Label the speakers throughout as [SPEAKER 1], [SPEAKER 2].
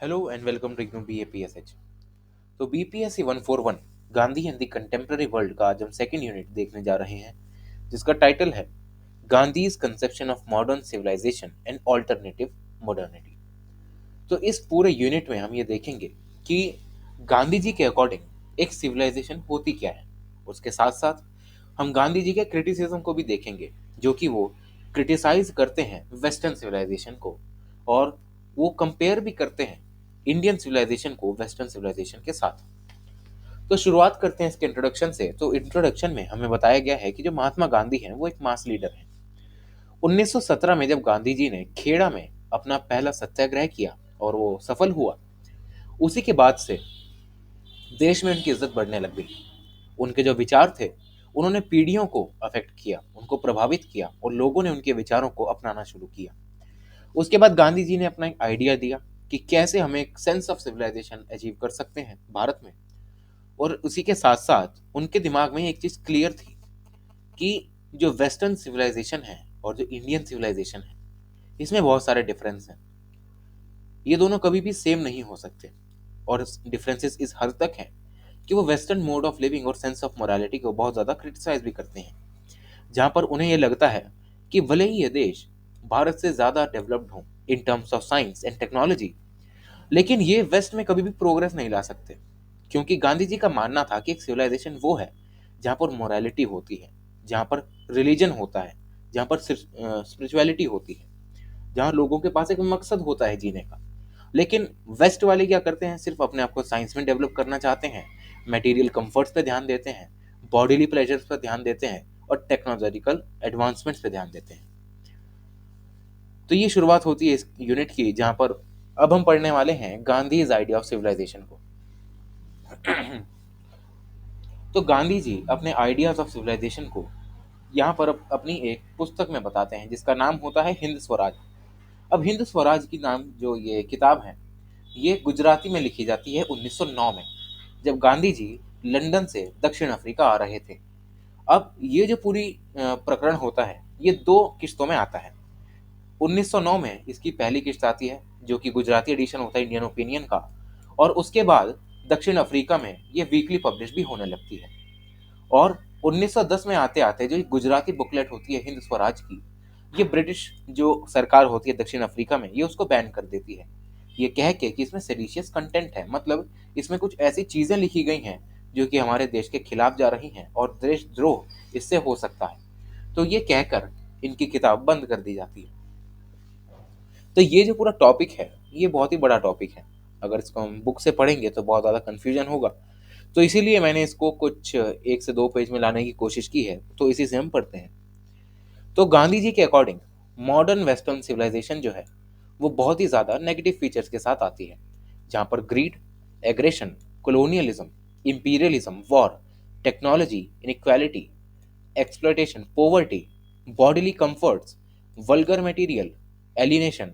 [SPEAKER 1] Hello and welcome to IGNOU BAPSH। तो BPSC 141 Gandhi and the contemporary world का आज हम सेकेंड यूनिट देखने जा रहे हैं, जिसका टाइटल है Gandhi's conception of modern civilization and alternative modernity. तो इस पूरे यूनिट में हम ये देखेंगे कि गांधी जी के अकॉर्डिंग एक सिविलाइजेशन होती क्या है। उसके साथ साथ हम गांधी जी के क्रिटिसिज्म को भी देखेंगे, जो कि वो क्रिटिसाइज करते हैं वेस्टर्न सिविलाइजेशन को, और वो कंपेयर भी करते हैं इंडियन सिविलाइजेशन को वेस्टर्न सिविलाइजेशन के साथ। तो शुरुआत करते हैं इसके इंट्रोडक्शन से। तो इंट्रोडक्शन में हमें बताया गया है कि जो महात्मा गांधी हैं वो एक मास लीडर हैं। 1917 में जब गांधी जी ने खेड़ा में अपना पहला सत्याग्रह किया और वो सफल हुआ, उसी के बाद से देश में उनकी इज्जत बढ़ने लग गई। उनके जो विचार थे उन्होंने पीढ़ियों को अफेक्ट किया, उनको प्रभावित किया, और लोगों ने उनके विचारों को अपनाना शुरू किया। उसके बाद गांधी जी ने अपना एक आइडिया दिया कि कैसे हम एक सेंस ऑफ सिविलाइजेशन अचीव कर सकते हैं भारत में। और उसी के साथ साथ उनके दिमाग में एक चीज क्लियर थी कि जो वेस्टर्न सिविलाइजेशन है और जो इंडियन सिविलाइजेशन है, इसमें बहुत सारे डिफरेंस हैं। ये दोनों कभी भी सेम नहीं हो सकते, और डिफरेंसेस इस हद तक हैं कि वो वेस्टर्न मोड ऑफ लिविंग और सेंस ऑफ मोरालिटी को बहुत ज़्यादा क्रिटिसाइज भी करते हैं, जहाँ पर उन्हें ये लगता है कि भले ही ये देश भारत से ज़्यादा डेवलप्ड हो in terms of science and technology, लेकिन ये वेस्ट में कभी भी प्रोग्रेस नहीं ला सकते। क्योंकि गांधी जी का मानना था कि एक सिविलाइजेशन वो है जहाँ पर मोरालिटी होती है, जहाँ पर रिलीजन होता है, जहाँ पर स्पिरिचुअलिटी होती है, जहाँ लोगों के पास एक मकसद होता है जीने का। लेकिन वेस्ट वाले क्या करते हैं, सिर्फ अपने आप को साइंस में डेवलप करना चाहते हैं, मटेरियल कंफर्ट्स पे ध्यान देते हैं, बॉडीली प्लेजर्स पर ध्यान देते हैं, और टेक्नोलॉजिकल एडवांसमेंट्स पे ध्यान देते हैं। तो ये शुरुआत होती है इस यूनिट की, जहाँ पर अब हम पढ़ने वाले हैं Gandhi is idea of civilization को। तो गांधी जी अपने आइडियाज ऑफ सिविलाइजेशन को यहाँ पर अपनी एक पुस्तक में बताते हैं, जिसका नाम होता है हिंद स्वराज। अब हिंद स्वराज की नाम जो ये किताब है, ये गुजराती में लिखी जाती है 1909 में, जब गांधी जी लंदन से दक्षिण अफ्रीका आ रहे थे। अब ये जो पूरी प्रकरण होता है, ये दो किस्तों में आता है। 1909 में इसकी पहली किस्त आती है, जो कि गुजराती एडिशन होता है इंडियन ओपिनियन का, और उसके बाद दक्षिण अफ्रीका में ये वीकली पब्लिश भी होने लगती है। और 1910 में आते आते जो गुजराती बुकलेट होती है हिंद स्वराज की, ये ब्रिटिश जो सरकार होती है दक्षिण अफ्रीका में, ये उसको बैन कर देती है, ये कह के कि इसमें सेडिशियस कंटेंट है, मतलब इसमें कुछ ऐसी चीजें लिखी गई हैं जो कि हमारे देश के खिलाफ जा रही हैं और देशद्रोह इससे हो सकता है। तो ये कहकर इनकी किताब बंद कर दी जाती है। तो ये जो पूरा टॉपिक है, ये बहुत ही बड़ा टॉपिक है। अगर इसको हम बुक से पढ़ेंगे तो बहुत ज़्यादा कन्फ्यूजन होगा। तो इसीलिए मैंने इसको कुछ 1 से 2 पेज में लाने की कोशिश की है। तो इसी से हम पढ़ते हैं। तो गांधी जी के अकॉर्डिंग मॉडर्न वेस्टर्न सिविलाइजेशन जो है, वो बहुत ही ज़्यादा नेगेटिव फीचर्स के साथ आती है, जहाँ पर greed, aggression, colonialism, imperialism, war, technology, inequality, exploitation, poverty, bodily comforts, vulgar material, alienation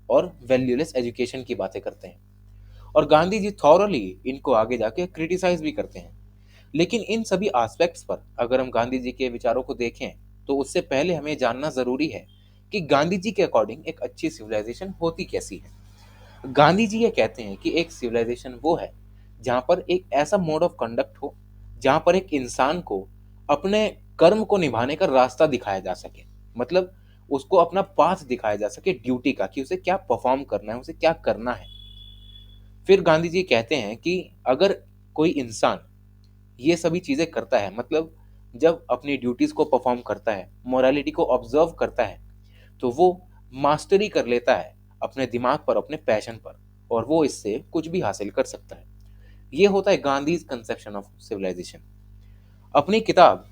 [SPEAKER 1] और वैल्यूलेस एजुकेशन की बातें करते हैं। और गांधी जी थॉरली इनको आगे जाके क्रिटिसाइज भी करते हैं। लेकिन इन सभी एस्पेक्ट्स पर अगर हम गांधी जी के विचारों को देखें, तो उससे पहले हमें जानना जरूरी है कि गांधी जी के अकॉर्डिंग एक अच्छी सिविलाइजेशन होती कैसी है। गांधी जी ये कहते हैं कि एक सिविलाइजेशन वो है जहाँ पर एक ऐसा मोड ऑफ कंडक्ट हो, जहाँ पर एक इंसान को अपने कर्म को निभाने का रास्ता दिखाया जा सके, मतलब उसको अपना पाथ दिखाया जा सके ड्यूटी का, कि उसे क्या परफॉर्म करना है, उसे क्या करना है। फिर गांधी जी कहते हैं कि अगर कोई इंसान ये सभी चीजें करता है, मतलब जब अपनी ड्यूटीज को परफॉर्म करता है, मोरालिटी को ऑब्जर्व करता है, तो वो मास्टरी कर लेता है अपने दिमाग पर, अपने पैशन पर, और वो इससे कुछ भी हासिल कर सकता है। ये होता है गांधी कंसेप्शन ऑफ सिविलाइजेशन। अपनी किताब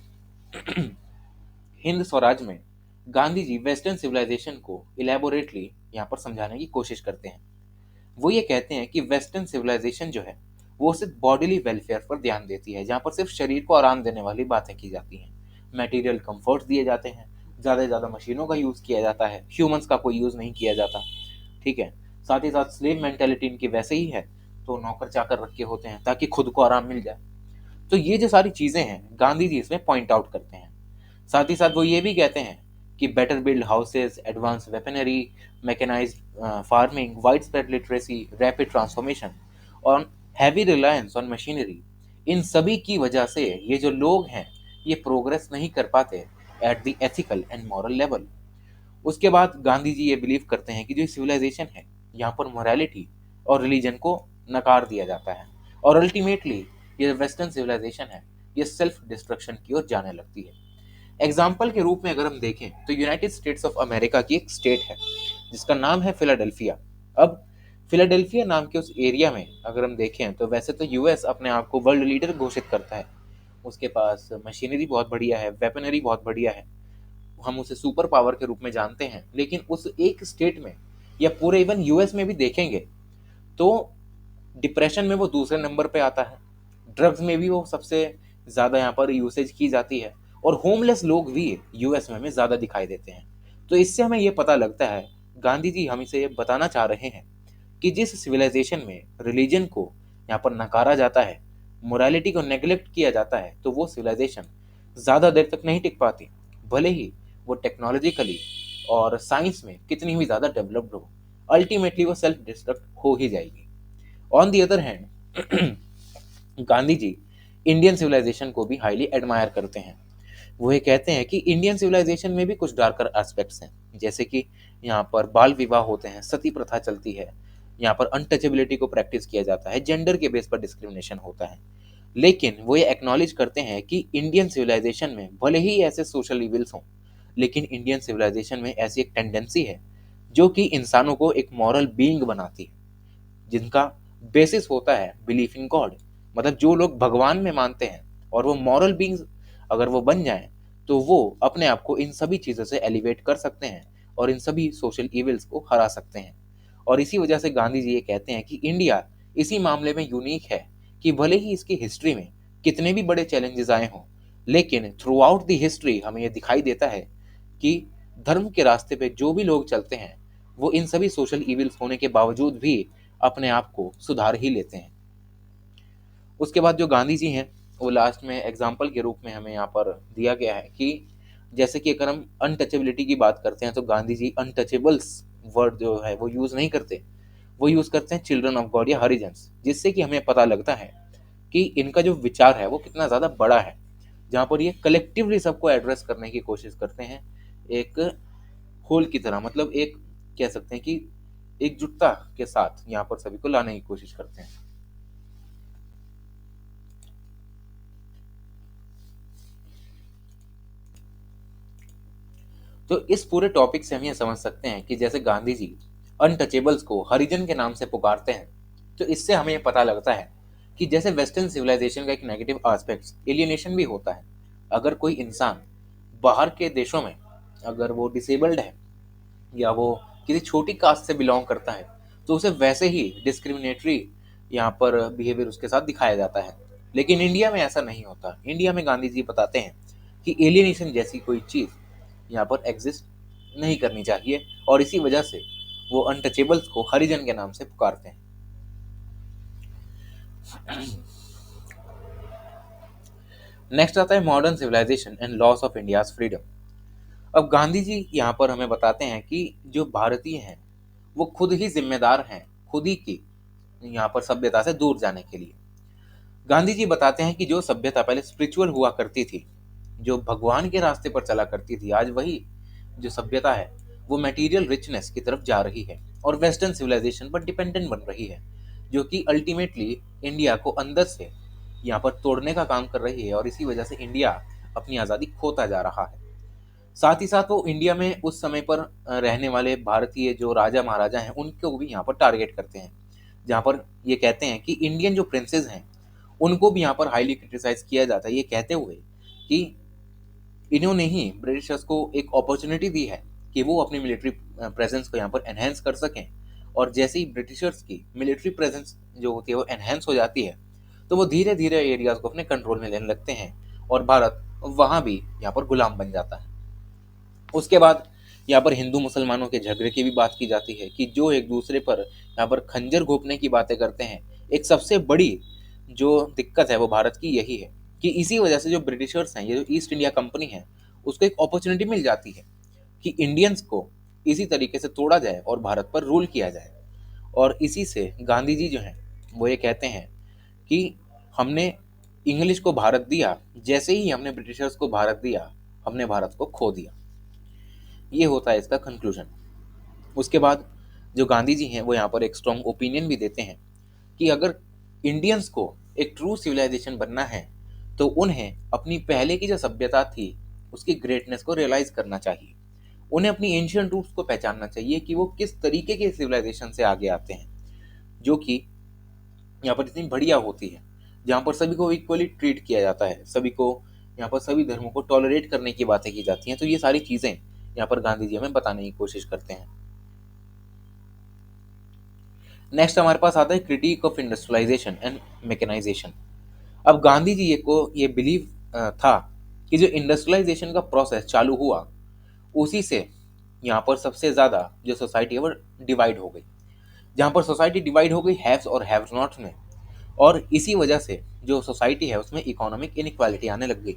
[SPEAKER 1] हिंद स्वराज में गांधी जी वेस्टर्न सिविलाइजेशन को इलेबोरेटली यहाँ पर समझाने की कोशिश करते हैं। वो ये कहते हैं कि वेस्टर्न सिविलाइजेशन जो है, वो सिर्फ बॉडीली वेलफेयर पर ध्यान देती है, जहाँ पर सिर्फ शरीर को आराम देने वाली बातें की जाती हैं, मटेरियल कंफर्ट्स दिए जाते हैं, ज़्यादा से ज़्यादा मशीनों का यूज़ किया जाता है, ह्यूमंस का कोई यूज़ नहीं किया जाता। ठीक है। साथ ही साथ स्लेव मेंटेलिटी इनकी वैसे ही है, तो नौकर चाकर रखे होते हैं ताकि खुद को आराम मिल जाए। तो ये जो सारी चीज़ें हैं, गांधी जी इसमें पॉइंट आउट करते हैं। साथ ही साथ वो ये भी कहते हैं कि better build houses, advance weaponry, mechanized farming, wide spread literacy, rapid transformation और हैवी रिलायंस ऑन मशीनरी, इन सभी की वजह से ये जो लोग हैं ये प्रोग्रेस नहीं कर पाते at the ethical and moral level. उसके बाद गांधी जी ये बिलीव करते हैं कि जो सिविलाइजेशन है यहाँ पर मोरालिटी और रिलीजन को नकार दिया जाता है और अल्टीमेटली ये वेस्टर्न सिविलाइजेशन है ये सेल्फ डिस्ट्रक्शन की ओर जाने लगती है। एग्जाम्पल के रूप में अगर हम देखें तो यूनाइटेड स्टेट्स ऑफ अमेरिका की एक स्टेट है जिसका नाम है फिलाडेल्फिया। अब फिलाडेल्फिया नाम के उस एरिया में अगर हम देखें तो वैसे तो यूएस अपने आप को वर्ल्ड लीडर घोषित करता है, उसके पास मशीनरी बहुत बढ़िया है, वेपनरी बहुत बढ़िया है, हम उसे सुपर पावर के रूप में जानते हैं, लेकिन उस एक स्टेट में या पूरे इवन यूएस में भी देखेंगे तो डिप्रेशन में वो दूसरे नंबर पे आता है, ड्रग्स में भी वो सबसे ज़्यादा यहाँ पर यूसेज की जाती है और होमलेस लोग भी यूएस में हमें ज़्यादा दिखाई देते हैं। तो इससे हमें ये पता लगता है गांधी जी हम इसे ये बताना चाह रहे हैं कि जिस सिविलाइजेशन में रिलीजन को यहाँ पर नकारा जाता है, मोरालिटी को नेग्लेक्ट किया जाता है, तो वो सिविलाइजेशन ज़्यादा देर तक नहीं टिक पाती, भले ही वो टेक्नोलॉजिकली और साइंस में कितनी भी ज़्यादा डेवलप्ड हो, अल्टीमेटली वो सेल्फ डिस्ट्रक्ट हो ही जाएगी। On the other hand Gandhi ji Indian civilization को भी हाईली एडमायर करते हैं। वो ये कहते हैं कि इंडियन सिविलाइजेशन में भी कुछ डार्कर एस्पेक्ट्स हैं, जैसे कि यहाँ पर बाल विवाह होते हैं, सती प्रथा चलती है, यहाँ पर अनटचेबिलिटी को प्रैक्टिस किया जाता है, जेंडर के बेस पर डिस्क्रिमिनेशन होता है। लेकिन वो ये एक्नॉलेज करते हैं कि इंडियन सिविलाइजेशन में भले ही ऐसे सोशल इविल्स हों, लेकिन इंडियन सिविलाइजेशन में ऐसी एक टेंडेंसी है जो कि इंसानों को एक मॉरल बीइंग बनाती है, जिनका बेसिस होता है बिलीफ इन गॉड। मतलब जो लोग भगवान में मानते हैं और वो मॉरल बीइंग्स अगर वो बन जाएं तो वो अपने आप को इन सभी चीज़ों से एलिवेट कर सकते हैं और इन सभी सोशल इविल्स को हरा सकते हैं। और इसी वजह से गांधी जी ये कहते हैं कि इंडिया इसी मामले में यूनिक है कि भले ही इसकी हिस्ट्री में कितने भी बड़े चैलेंजेस आए हों, लेकिन थ्रू आउट द हिस्ट्री हमें ये दिखाई देता है कि धर्म के रास्ते पे जो भी लोग चलते हैं वो इन सभी सोशल इविल्स होने के बावजूद भी अपने आप को सुधार ही लेते हैं। उसके बाद जो गांधी जी हैं वो लास्ट में एग्जाम्पल के रूप में हमें यहाँ पर दिया गया है कि जैसे कि अगर हम अनटचेबिलिटी की बात करते हैं तो गांधी जी अनटचेबल्स वर्ड जो है वो यूज़ नहीं करते, वो यूज़ करते हैं चिल्ड्रन ऑफ गॉड या हरिजन्स, जिससे कि हमें पता लगता है कि इनका जो विचार है वो कितना ज़्यादा बड़ा है, जहाँ पर ये कलेक्टिवली सबको एड्रेस करने की कोशिश करते हैं एक होल की तरह, मतलब एक कह सकते हैं कि एकजुटता के साथ यहाँ पर सभी को लाने की कोशिश करते हैं। तो इस पूरे टॉपिक से हम ये समझ सकते हैं कि जैसे गांधी जी अनटचेबल्स को हरिजन के नाम से पुकारते हैं, तो इससे हमें ये पता लगता है कि जैसे वेस्टर्न सिविलाइजेशन का एक नेगेटिव एस्पेक्ट एलियनेशन भी होता है। अगर कोई इंसान बाहर के देशों में अगर वो डिसेबल्ड है या वो किसी छोटी कास्ट से बिलोंग करता है तो उसे वैसे ही डिस्क्रिमिनेटरी यहाँ पर बिहेवियर उसके साथ दिखाया जाता है। लेकिन इंडिया में ऐसा नहीं होता। इंडिया में गांधी जी बताते हैं कि एलियनेशन जैसी कोई चीज़ यहाँ पर एग्जिस्ट नहीं करनी चाहिए और इसी वजह से वो अनटचेबल्स को हरिजन के नाम से पुकारते हैं। नेक्स्ट आता है modern civilization and loss of India's freedom. अब गांधी जी यहाँ पर हमें बताते हैं कि जो भारतीय हैं वो खुद ही जिम्मेदार हैं खुद ही की यहाँ पर सभ्यता से दूर जाने के लिए। गांधी जी बताते हैं कि जो सभ्यता पहले स्पिरिचुअल हुआ करती थी, जो भगवान के रास्ते पर चला करती थी, आज वही जो सभ्यता है वो मटेरियल रिचनेस की तरफ जा रही है और वेस्टर्न सिविलाइजेशन पर डिपेंडेंट बन रही है, जो कि अल्टीमेटली इंडिया को अंदर से यहाँ पर तोड़ने का काम कर रही है और इसी वजह से इंडिया अपनी आज़ादी खोता जा रहा है। साथ ही साथ वो इंडिया में उस समय पर रहने वाले भारतीय जो राजा महाराजा हैं उनको भी यहाँ पर टारगेट करते हैं, जहाँ पर ये कहते हैं कि इंडियन जो प्रिंसेस हैं उनको भी यहाँ पर हाईली क्रिटिसाइज किया जाता है, ये कहते हुए कि इन्होंने ही ब्रिटिशर्स को एक अपॉर्चुनिटी दी है कि वो अपनी मिलिट्री प्रेजेंस को यहाँ पर एनहेंस कर सकें। और जैसे ही ब्रिटिशर्स की मिलिट्री प्रेजेंस जो होती है वो एनहेंस हो जाती है तो वो धीरे धीरे एरियाज को अपने कंट्रोल में लेने लगते हैं और भारत वहाँ भी यहाँ पर गुलाम बन जाता है। उसके बाद यहाँ पर हिंदू मुसलमानों के झगड़े की भी बात की जाती है कि जो एक दूसरे पर यहाँ पर खंजर घोंपने की बातें करते हैं। एक सबसे बड़ी जो दिक्कत है वो भारत की यही है कि इसी वजह से जो ब्रिटिशर्स हैं, ये जो ईस्ट इंडिया कंपनी है, उसको एक अपॉर्चुनिटी मिल जाती है कि इंडियंस को इसी तरीके से तोड़ा जाए और भारत पर रूल किया जाए। और इसी से गांधी जी जो हैं वो ये कहते हैं कि हमने इंग्लिश को भारत दिया, जैसे ही हमने ब्रिटिशर्स को भारत दिया, हमने भारत को खो दिया। ये होता है इसका कंक्लूजन। उसके बाद जो गांधी जी हैं वो यहाँ पर एक स्ट्रॉन्ग ओपिनियन भी देते हैं कि अगर इंडियंस को एक ट्रू सिविलाइजेशन बनना है तो उन्हें अपनी पहले की जो सभ्यता थी उसकी ग्रेटनेस को रियलाइज करना चाहिए। उन्हें अपनी एंशियंट रूट्स को पहचानना चाहिए कि वो किस तरीके के सिविलाइजेशन से आगे आते हैं, जो कि यहाँ पर इतनी बढ़िया होती है, जहाँ पर सभी को इक्वली ट्रीट किया जाता है, सभी को यहाँ पर सभी धर्मों को टॉलरेट करने की बातें की जाती हैं। तो ये सारी चीज़ें यहाँ पर गांधी जी हमें बताने की कोशिश करते हैं। नेक्स्ट हमारे पास आता है critique of industrialization and mechanization. अब गांधी जी को ये बिलीव था कि जो इंडस्ट्रियलाइजेशन का प्रोसेस चालू हुआ उसी से यहाँ पर सबसे ज़्यादा जो सोसाइटी है वो डिवाइड हो गई। जहाँ पर सोसाइटी डिवाइड हो गई हैव्स और हैव नॉट्स में, और इसी वजह से जो सोसाइटी है उसमें इकोनॉमिक इनइक्वालिटी आने लग गई।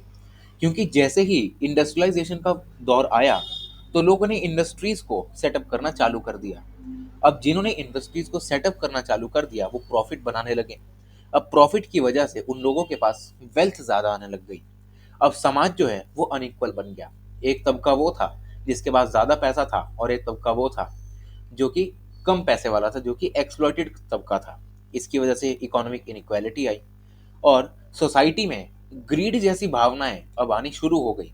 [SPEAKER 1] क्योंकि जैसे ही इंडस्ट्रियलाइजेशन का दौर आया तो लोगों ने इंडस्ट्रीज को सेटअप करना चालू कर दिया। अब जिन्होंने इंडस्ट्रीज को सेटअप करना चालू कर दिया वो प्रॉफिट बनाने लगे। अब प्रॉफिट की वजह से उन लोगों के पास वेल्थ ज़्यादा आने लग गई। अब समाज जो है वो अनइक्वल बन गया। एक तबका वो था जिसके पास ज़्यादा पैसा था, और एक तबका वो था जो कि कम पैसे वाला था, जो कि एक्सप्लॉइटेड तबका था। इसकी वजह से इकोनॉमिक इनइक्वालिटी आई और सोसाइटी में ग्रीड जैसी भावनाएं अब आनी शुरू हो गई।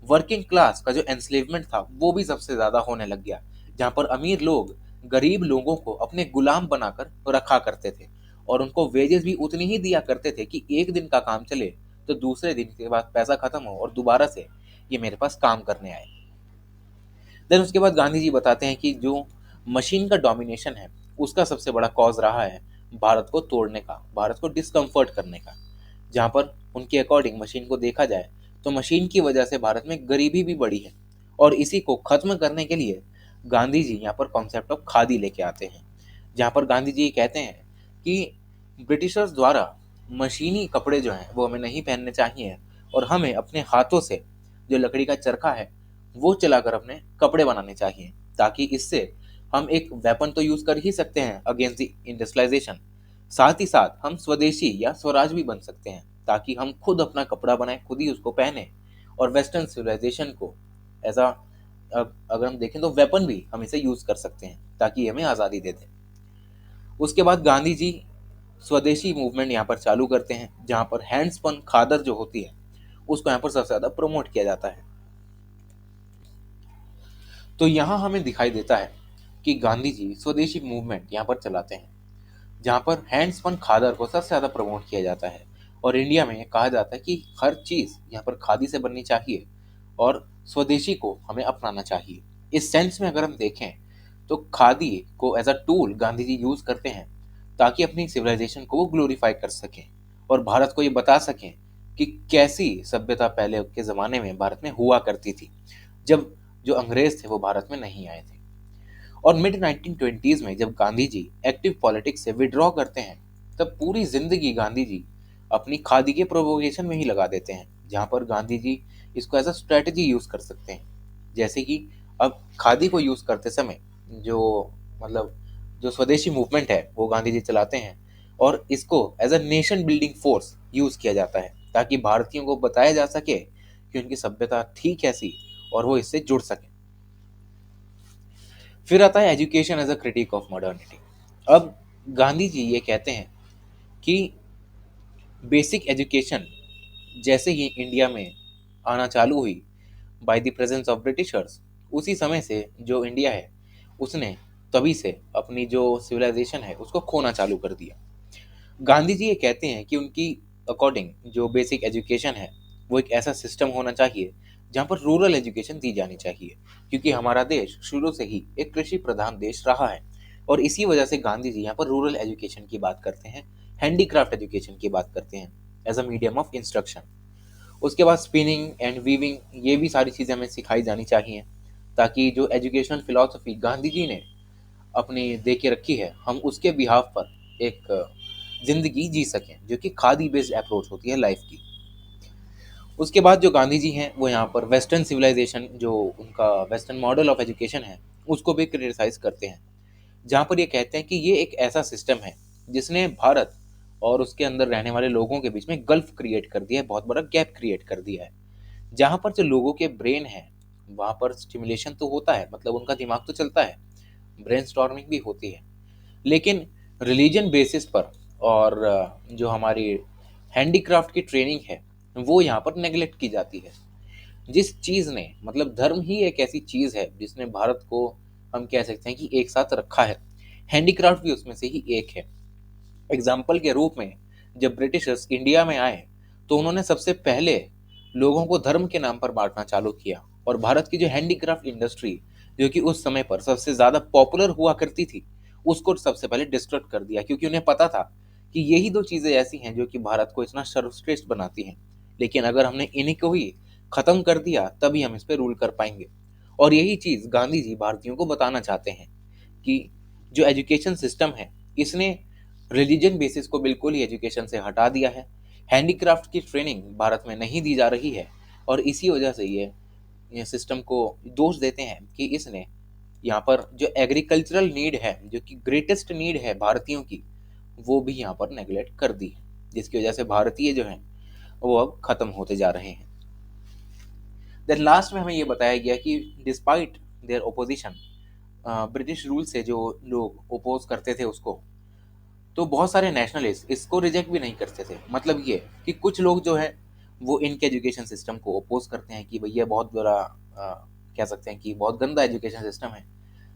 [SPEAKER 1] वर्किंग क्लास का जो एंस्लेवमेंट था वो भी सबसे ज़्यादा होने लग गया, जहाँ पर अमीर लोग गरीब लोगों को अपने गुलाम बनाकर रखा करते थे और उनको वेजेस भी उतनी ही दिया करते थे कि एक दिन का काम चले तो दूसरे दिन के बाद पैसा खत्म हो और दोबारा से ये मेरे पास काम करने आए। देन उसके बाद गांधी जी बताते हैं कि जो मशीन का डोमिनेशन है उसका सबसे बड़ा कॉज रहा है भारत को तोड़ने का, भारत को डिस्कम्फर्ट करने का। जहाँ पर उनके अकॉर्डिंग मशीन को देखा जाए तो मशीन की वजह से भारत में गरीबी भी बढ़ी है, और इसी को खत्म करने के लिए गांधी जी यहाँ पर कॉन्सेप्ट ऑफ खादी लेके आते हैं। जहाँ पर गांधी जी कहते हैं कि ब्रिटिशर्स द्वारा मशीनी कपड़े जो हैं वो हमें नहीं पहनने चाहिए और हमें अपने हाथों से जो लकड़ी का चरखा है वो चलाकर अपने कपड़े बनाने चाहिए, ताकि इससे हम एक वेपन तो यूज कर ही सकते हैं अगेंस्ट द इंडस्ट्रियलाइजेशन, साथ ही साथ हम स्वदेशी या स्वराज भी बन सकते हैं, ताकि हम खुद अपना कपड़ा बनाए, खुद ही उसको पहने और वेस्टर्न सिविलाइजेशन को एज अ अगर हम देखें तो वेपन भी हम इसे यूज कर सकते हैं ताकि हमें आज़ादी दे दे। उसके बाद गांधी जी स्वदेशी मूवमेंट यहाँ पर चालू करते हैं, जहाँ पर हैंडस्पन खादर जो होती है उसको यहाँ पर सबसे ज़्यादा प्रमोट किया जाता है। तो यहाँ हमें दिखाई देता है कि गांधी जी स्वदेशी मूवमेंट यहाँ पर चलाते हैं, जहाँ पर हैंडस्पन खादर को सबसे ज़्यादा प्रमोट किया जाता है। और इंडिया में कहा जाता है कि हर चीज़ यहाँ पर खादी से बननी चाहिए और स्वदेशी को हमें अपनाना चाहिए। इस सेंस में अगर हम देखें तो खादी को as a tool Gandhi ji use करते हैं ताकि अपनी सिविलाइजेशन को वो ग्लोरीफाई कर सकें और भारत को ये बता सकें कि कैसी सभ्यता पहले के ज़माने में भारत में हुआ करती थी, जब जो अंग्रेज थे वो भारत में नहीं आए थे। और मिड 1920s में जब गांधी जी एक्टिव पॉलिटिक्स से विड्रॉ करते हैं तब पूरी जिंदगी गांधी जी अपनी खादी के प्रोपोगेशन में ही लगा देते हैं, जहाँ पर गांधी जी इसको एज अ स्ट्रेटजी यूज कर सकते हैं। जैसे कि अब खादी को यूज करते समय जो मतलब जो स्वदेशी मूवमेंट है वो गांधी जी चलाते हैं और इसको as a nation building force use किया जाता है, ताकि भारतीयों को बताया जा सके कि उनकी सभ्यता थी कैसी और वो इससे जुड़ सके। फिर आता है education as a critique of modernity. अब गांधी जी ये कहते हैं कि बेसिक एजुकेशन जैसे ही इंडिया में आना चालू हुई by the presence of Britishers, उसी समय से जो इंडिया है उसने तभी से अपनी जो सिविलाइजेशन है उसको खोना चालू कर दिया। गांधी जी ये कहते हैं कि उनकी अकॉर्डिंग जो बेसिक एजुकेशन है वो एक ऐसा सिस्टम होना चाहिए जहाँ पर रूरल एजुकेशन दी जानी चाहिए, क्योंकि हमारा देश शुरू से ही एक कृषि प्रधान देश रहा है और इसी वजह से गांधी जी यहाँ पर रूरल एजुकेशन की बात करते हैं, हैंडीक्राफ्ट एजुकेशन की बात करते हैं as a medium of instruction. उसके बाद स्पिनिंग एंड वीविंग, ये भी सारी चीज़ें हमें सिखाई जानी चाहिए ताकि जो एजुकेशनल फिलॉसफी गांधी जी ने अपनी दे के रखी है हम उसके बिहाफ पर एक ज़िंदगी जी सकें, जो कि खादी बेस्ड अप्रोच होती है लाइफ की। उसके बाद जो गांधी जी हैं वो यहाँ पर वेस्टर्न सिविलाइजेशन, जो उनका वेस्टर्न मॉडल ऑफ एजुकेशन है, उसको भी क्रिटिसाइज करते हैं, जहाँ पर ये कहते हैं कि ये एक ऐसा सिस्टम है जिसने भारत और उसके अंदर रहने वाले लोगों के बीच में गल्फ क्रिएट कर दिया है, बहुत बड़ा गैप क्रिएट कर दिया है। जहाँ पर जो लोगों के ब्रेन है वहाँ पर स्टिमुलेशन तो होता है, मतलब उनका दिमाग तो चलता है, ब्रेन स्टॉर्मिंग भी होती है, लेकिन रिलीजन बेसिस पर और जो हमारी हैंडीक्राफ्ट की ट्रेनिंग है वो यहाँ पर नेगलेक्ट की जाती है। जिस चीज़ ने, मतलब धर्म ही एक ऐसी चीज़ है जिसने भारत को, हम कह सकते हैं कि एक साथ रखा है, हैंडीक्राफ्ट भी उसमें से ही एक है। एग्जाम्पल के रूप में जब ब्रिटिशर्स इंडिया में आए तो उन्होंने सबसे पहले लोगों को धर्म के नाम पर बांटना चालू किया, और भारत की जो हैंडीक्राफ्ट इंडस्ट्री, जो कि उस समय पर सबसे ज़्यादा पॉपुलर हुआ करती थी, उसको सबसे पहले डिस्ट्रक्ट कर दिया, क्योंकि उन्हें पता था कि यही दो चीज़ें ऐसी हैं जो कि भारत को इतना सर्वश्रेष्ठ बनाती हैं, लेकिन अगर हमने इन्हीं को ही ख़त्म कर दिया तभी हम इस पर रूल कर पाएंगे। और यही चीज़ गांधी जी भारतीयों को बताना चाहते हैं कि जो एजुकेशन सिस्टम है इसने रिलीजन बेसिस को बिल्कुल ही एजुकेशन से हटा दिया है, हैंडीक्राफ्ट की ट्रेनिंग भारत में नहीं दी जा रही है, और इसी वजह से ये सिस्टम को दोष देते हैं कि इसने यहाँ पर जो एग्रीकल्चरल नीड है, जो कि ग्रेटेस्ट नीड है भारतीयों की, वो भी यहाँ पर नेगलेक्ट कर दी है, जिसकी वजह से भारतीय जो हैं वो अब खत्म होते जा रहे हैं। देन लास्ट में हमें ये बताया गया कि despite there opposition, British rule से जो लोग ओपोज करते थे उसको, तो बहुत सारे नेशनलिस्ट इसको रिजेक्ट भी नहीं करते थे। मतलब ये कि कुछ लोग जो है वो इनके एजुकेशन सिस्टम को अपोज करते हैं कि भैया बहुत बुरा, कह सकते हैं कि बहुत गंदा एजुकेशन सिस्टम है,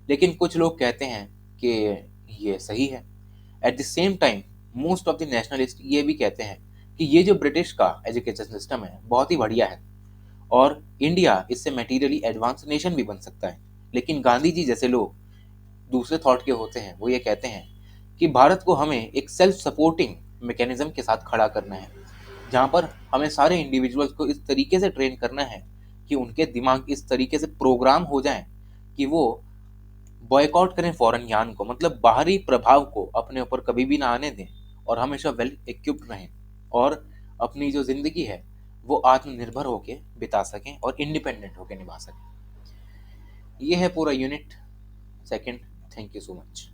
[SPEAKER 1] लेकिन कुछ लोग कहते हैं कि ये सही है। At the same time most of the nationalist ये भी कहते हैं कि ये जो ब्रिटिश का एजुकेशन सिस्टम है बहुत ही बढ़िया है और इंडिया इससे मटेरियली एडवांस नेशन भी बन सकता है। लेकिन गांधी जी जैसे लोग दूसरे थॉट के होते हैं, वो ये कहते हैं कि भारत को हमें एक सेल्फ सपोर्टिंग मैकेनिज्म के साथ खड़ा करना है, जहाँ पर हमें सारे इंडिविजुअल्स को इस तरीके से ट्रेन करना है कि उनके दिमाग इस तरीके से प्रोग्राम हो जाएं कि वो बॉयकॉट करें फॉरेन ज्ञान को, मतलब बाहरी प्रभाव को अपने ऊपर कभी भी ना आने दें, और हमेशा वेल इक्विप्ड रहें और अपनी जो जिंदगी है वो आत्मनिर्भर होकर बिता सकें और इंडिपेंडेंट होकर निभा सकें। ये है पूरा unit second. Thank you so much.